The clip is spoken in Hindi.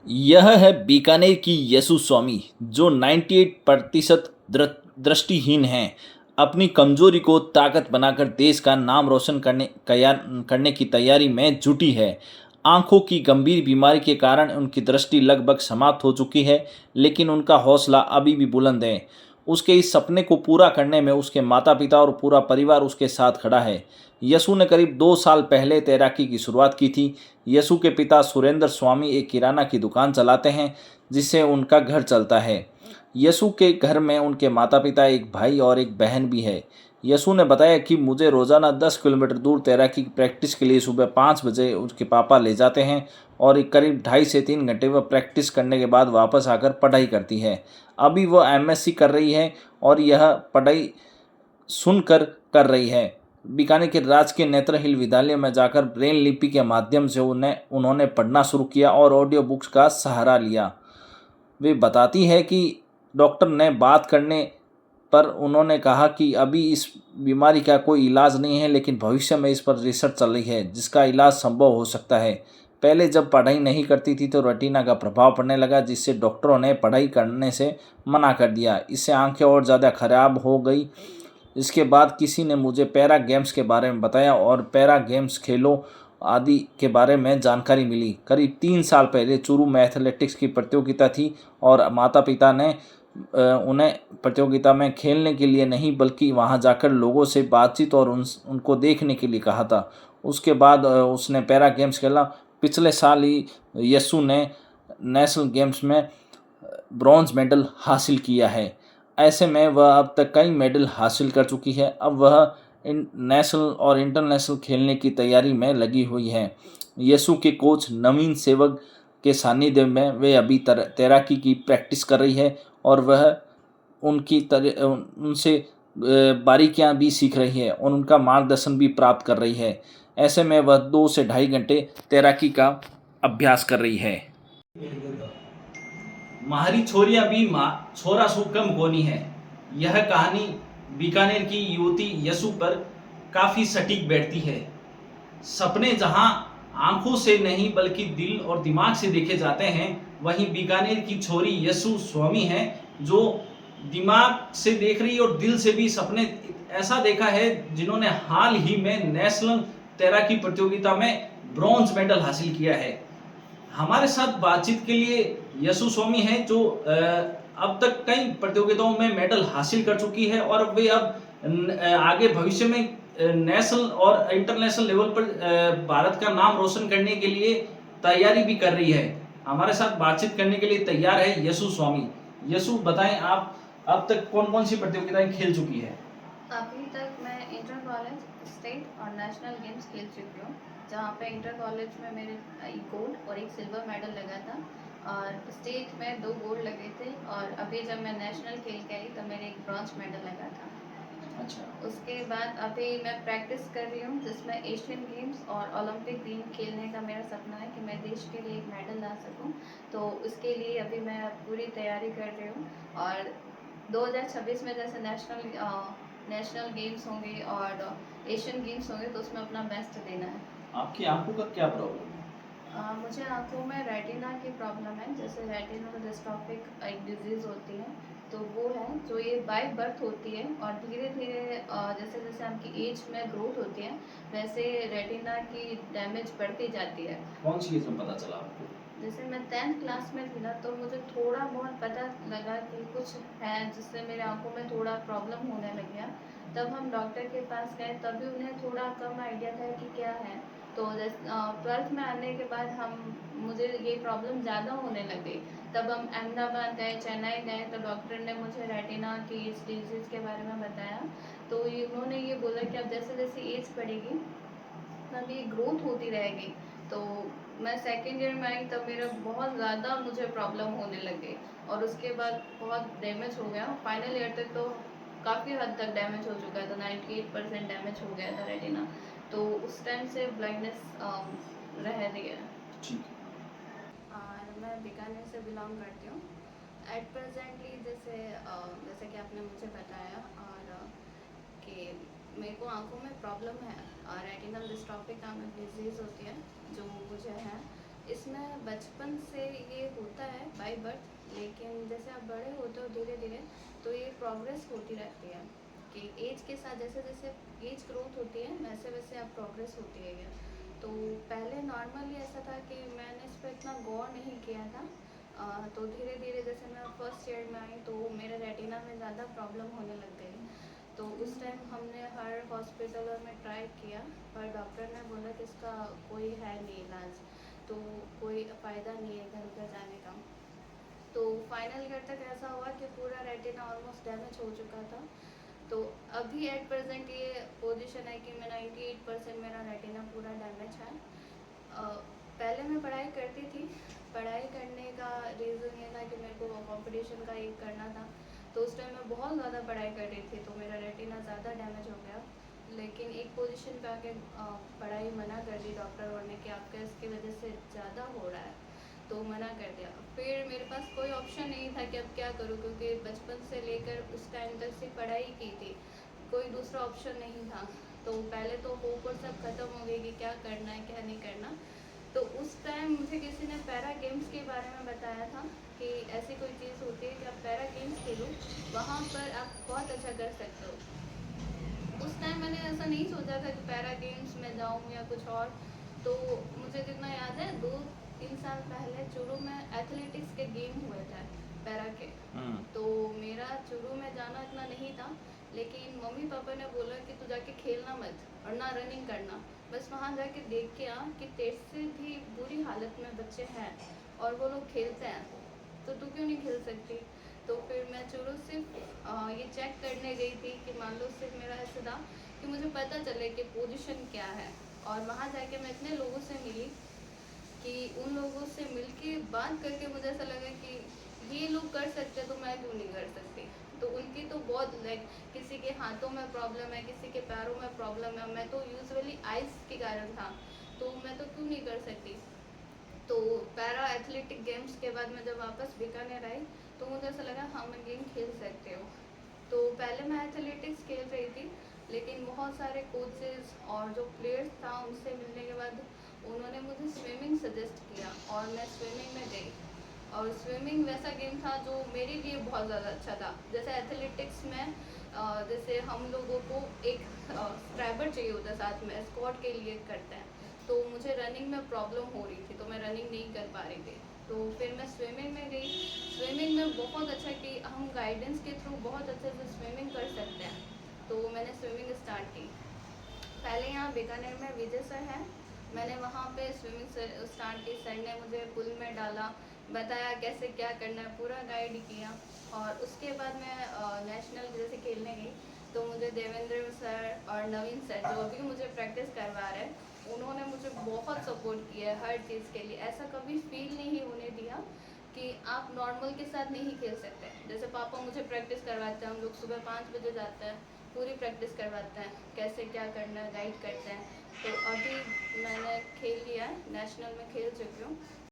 यह है बीकानेर की यसु स्वामी जो 98% दृष्टिहीन हैं। अपनी कमजोरी को ताकत बनाकर देश का नाम रोशन करने की तैयारी में जुटी है। आंखों की गंभीर बीमारी के कारण उनकी दृष्टि लगभग समाप्त हो चुकी है, लेकिन उनका हौसला अभी भी बुलंद है। उसके इस सपने को पूरा करने में उसके माता पिता और पूरा परिवार उसके साथ खड़ा है। यसु ने करीब 2 साल पहले तैराकी की शुरुआत की थी। यसु के पिता सुरेंद्र स्वामी एक किराना की दुकान चलाते हैं, जिससे उनका घर चलता है। यसु के घर में उनके माता पिता, एक भाई और एक बहन भी है। यसु ने बताया कि मुझे रोजाना 10 किलोमीटर दूर तैराकी की प्रैक्टिस के लिए सुबह 5 बजे उसके पापा ले जाते हैं और करीब 2.5 से 3 घंटे वह प्रैक्टिस करने के बाद वापस आकर पढ़ाई करती है। अभी वह एमएससी कर रही है और यह पढ़ाई सुनकर कर रही है। बीकानेर के राजकीय नेत्रहीन विद्यालय में जाकर ब्रेल लिपि के माध्यम से उन्होंने पढ़ना शुरू किया और ऑडियो बुक्स का सहारा लिया। वे बताती है कि डॉक्टर ने बात करने पर उन्होंने कहा कि अभी इस बीमारी का कोई इलाज नहीं है, लेकिन भविष्य में इस पर रिसर्च चल रही है जिसका इलाज संभव हो सकता है। पहले जब पढ़ाई नहीं करती थी तो रेटिना का प्रभाव पड़ने लगा, जिससे डॉक्टरों ने पढ़ाई करने से मना कर दिया। इससे आंखें और ज़्यादा खराब हो गई। इसके बाद किसी ने मुझे पैरा गेम्स के बारे में बताया और पैरा गेम्स खेलों आदि के बारे में जानकारी मिली। करीब 3 साल पहले चूरू में एथलेटिक्स की प्रतियोगिता थी और माता पिता ने उन्हें प्रतियोगिता में खेलने के लिए नहीं बल्कि वहां जाकर लोगों से बातचीत और उनको देखने के लिए कहा था। उसके बाद उसने पैरा गेम्स खेला। पिछले साल ही यस्सु ने नेशनल गेम्स में ब्रॉन्ज मेडल हासिल किया है। ऐसे में वह अब तक कई मेडल हासिल कर चुकी है। अब वह नेशनल और इंटरनेशनल खेलने की तैयारी में लगी हुई है। यस्सु के कोच नवीन सेवक के सानिध्य में वे अभी तैराकी की प्रैक्टिस कर रही है और वह उनसे बारीकियां भी सीख रही है और उनका मार्गदर्शन भी प्राप्त कर रही है। ऐसे में वह 2 से ढाई घंटे तैराकी का अभ्यास कर रही है। माहरी छोरिया भी माँ छोरा सु कम कोनी है। यह कहानी बीकानेर की युवती यसु पर काफी सटीक बैठती है। सपने जहां आंखों से नहीं बल्कि दिल और दिमाग से देखे जाते हैं, वहीं बीकानेर की छोरी यसु स्वामी है जो दिमाग से देख रही और दिल से भी सपने ऐसा देखा है, जिन्होंने हाल ही में नेशनल तैराकी प्रतियोगिता में ब्रॉन्ज मेडल हासिल किया है। हमारे साथ बातचीत के लिए यसु स्वामी है जो अब तक कई प्रतियोगिताओं में मेडल हासिल कर चुकी है और वे अब आगे भविष्य में नेशनल और इंटरनेशनल लेवल पर भारत का नाम रोशन करने के लिए तैयारी भी कर रही है। हमारे साथ बातचीत करने के लिए तैयार है यसु स्वामी। यसु, बताएं आप अब तक कौन कौन सी प्रतियोगिताएं खेल चुकी है? अभी तक मैं इंटर कॉलेज, स्टेट और नेशनल गेम्स खेल चुकी हूँ, जहाँ पे इंटर कॉलेज में मेरे एक गोल्ड और एक सिल्वर मेडल लगा था और स्टेट में 2 गोल्ड लगे थे और अभी जब मैं नेशनल खेल के आई तब मेरे एक ब्रॉन्ज मेडल लगा था। अच्छा। उसके बाद अभी मैं प्रैक्टिस कर रही हूँ जिसमें एशियन गेम्स और ओलंपिक गेम खेलने का मेरा सपना है कि मैं देश के लिए एक मेडल ला सकूँ। तो उसके लिए अभी मैं पूरी तैयारी कर रही हूँ और 2026 में जैसे नेशनल गेम्स होंगे और एशियन गेम्स होंगे तो उसमें अपना बेस्ट देना है। आपकी आंखों का क्या प्रॉब्लम है? मुझे आंखों में रेटिना की प्रॉब्लम है। जैसे रेटिनल डिस्ट्रॉफिक एक डिजीज़ होती है, तो वो है जो ये बाय बर्थ होती है और धीरे धीरे जैसे जैसे आपकी एज में ग्रोथ होती है वैसे रेटिना की डैमेज बढ़ती जाती है। कौन सी चीज में पता चला आपको? जैसे मैं 10th क्लास में थी ना, तो मुझे थोड़ा बहुत पता लगा कि कुछ है जिससे मेरे आंखों में थोड़ा प्रॉब्लम होने लग गया। तब हम डॉक्टर के पास गए, तभी उन्हें थोड़ा कम आइडिया था कि क्या है। तो 12th में आने के बाद मुझे ये प्रॉब्लम ज़्यादा होने लग गई। तब हम अहमदाबाद गए, चेन्नई गए, तो डॉक्टर ने मुझे रेटिना की इस डिजीज़ के बारे में बताया। तो उन्होंने ये बोला कि अब जैसे जैसे एज बढ़ेगी तब ये ग्रोथ होती रहेगी। तो मैं सेकेंड ईयर में आई तब मेरा बहुत ज़्यादा मुझे प्रॉब्लम होने लगी और उसके बाद बहुत डैमेज हो गया। फाइनल ईयर तक तो काफ़ी हद तक डैमेज हो चुका था, 98% डैमेज हो गया था रेटिना। तो उस टाइम से ब्लाइंडनेस रह रही है। ठीक है। और मैं बीकानेर से बिलोंग करती हूँ। एट प्रेजेंटली जैसे कि आपने मुझे बताया और कि मेरे को आंखों में प्रॉब्लम है और रेटिनल डिस्ट्रॉफिक नामक डिजीज़ होती है जो मुझे है। इसमें बचपन से ये होता है बाय बर्थ, लेकिन जैसे आप बड़े होते हो धीरे धीरे तो ये प्रोग्रेस होती रहती है कि एज के साथ जैसे जैसे एज ग्रोथ होती है वैसे वैसे आप प्रोग्रेस होती है। तो पहले नॉर्मली ऐसा था कि मैंने इस पर इतना गौर नहीं किया था। तो धीरे धीरे जैसे मैं फर्स्ट ईयर में आई तो मेरे रेटिना में ज़्यादा प्रॉब्लम होने लग गई। तो उस टाइम हमने हर हॉस्पिटलों में ट्राई किया, पर डॉक्टर ने बोला कि इसका कोई है नहीं इलाज, तो कोई फ़ायदा नहीं है इधर उधर जाने का। तो फाइनल ईयर तक ऐसा हुआ कि पूरा रेटिना ऑलमोस्ट डैमेज हो चुका था। तो अभी एट प्रेजेंट ये पोजीशन है कि मैं 98% मेरा रेटिना पूरा डैमेज है। पहले मैं पढ़ाई करती थी, पढ़ाई करने का रीज़न ये था कि मेरे को कंपटीशन का एक करना था। तो उस टाइम मैं बहुत ज़्यादा पढ़ाई कर रही थी तो मेरा रेटिना ज़्यादा डैमेज हो गया। लेकिन एक पोजीशन पे आके पढ़ाई मना कर दी डॉक्टरों ने कि आपका इसकी वजह से ज़्यादा हो रहा है, तो मना कर दिया। फिर मेरे पास कोई ऑप्शन नहीं था कि अब क्या करूँ, क्योंकि बचपन से लेकर उस टाइम तक सिर्फ पढ़ाई की थी, कोई दूसरा ऑप्शन नहीं था। तो पहले तो होप और सब ख़त्म हो गई कि क्या करना है क्या नहीं करना। तो उस टाइम मुझे किसी ने पैरा गेम्स के बारे में बताया था कि ऐसी कोई चीज़ होती है कि आप पैरा गेम्स खेलो, वहाँ पर आप बहुत अच्छा कर सकते हो। उस टाइम मैंने ऐसा नहीं सोचा था कि पैरा गेम्स में जाऊँ या कुछ और। तो मुझे जितना याद है 2-3 साल पहले चूरू में एथलेटिक्स के गेम हुए थे पैरा के। तो मेरा चूरू में जाना इतना नहीं था, लेकिन मम्मी पापा ने बोला कि तू जाके खेलना मत और ना रनिंग करना, बस वहाँ जाके देख के आ कि तेरे से भी बुरी हालत में बच्चे हैं और वो लोग खेलते हैं, तो तू क्यों नहीं खेल सकती। तो फिर मैं चूरू सिर्फ ये चेक करने गई थी कि मान लो सिर्फ मेरा ऐसा था कि मुझे पता चले कि पोजीशन क्या है। और वहाँ जाके मैं इतने लोगों से मिली कि उन लोगों से मिलके बात करके मुझे ऐसा लगा कि ये लोग कर सकते तो मैं क्यों नहीं कर सकती। तो उनकी तो बहुत लाइक किसी के हाथों में प्रॉब्लम है, किसी के पैरों में प्रॉब्लम है, मैं तो यूजुअली आइस के कारण था, तो मैं तो क्यों नहीं कर सकती। तो पैरा एथलेटिक गेम्स के बाद मैं जब वापस बीकानेर आई तो मुझे ऐसा लगा हाँ मैं गेम खेल सकते हो। तो पहले मैं एथलेटिक्स खेल रही थी, लेकिन बहुत सारे कोचेस और जो प्लेयर्स था उनसे मिलने के बाद उन्होंने मुझे स्विमिंग सजेस्ट किया और मैं स्विमिंग में गई। और स्विमिंग वैसा गेम था जो मेरे लिए बहुत ज़्यादा अच्छा था। जैसे एथलेटिक्स में जैसे हम लोगों को एक स्ट्राइबर चाहिए होता है साथ में, स्क्वाड के लिए करते हैं। तो मुझे रनिंग में प्रॉब्लम हो रही थी तो मैं रनिंग नहीं कर पा रही थी। तो फिर मैं स्विमिंग में गई। स्विमिंग में बहुत अच्छा कि हम गाइडेंस के थ्रू बहुत अच्छे से स्विमिंग कर सकते हैं, तो मैंने स्विमिंग स्टार्ट की। पहले यहाँ बीकानेर में विजय सर हैं, मैंने वहाँ पे स्विमिंग स्टार्ट की। सर ने मुझे पुल में डाला, बताया कैसे क्या करना है, पूरा गाइड किया। और उसके बाद मैं नेशनल जैसे खेलने गई तो मुझे देवेंद्र सर और नवीन सर जो अभी मुझे प्रैक्टिस करवा रहे हैं, उन्होंने मुझे बहुत सपोर्ट किया है हर चीज़ के लिए। ऐसा कभी फील नहीं होने दिया कि आप नॉर्मल के साथ नहीं खेल सकते। जैसे पापा मुझे प्रैक्टिस करवाते हैं, हम लोग सुबह 5 बजे जाते हैं, पूरी प्रैक्टिस करवाते हैं कैसे क्या करना है, गाइड करते हैं। तो अभी मैंने खेल लिया है, नेशनल में खेल चुकी हूँ।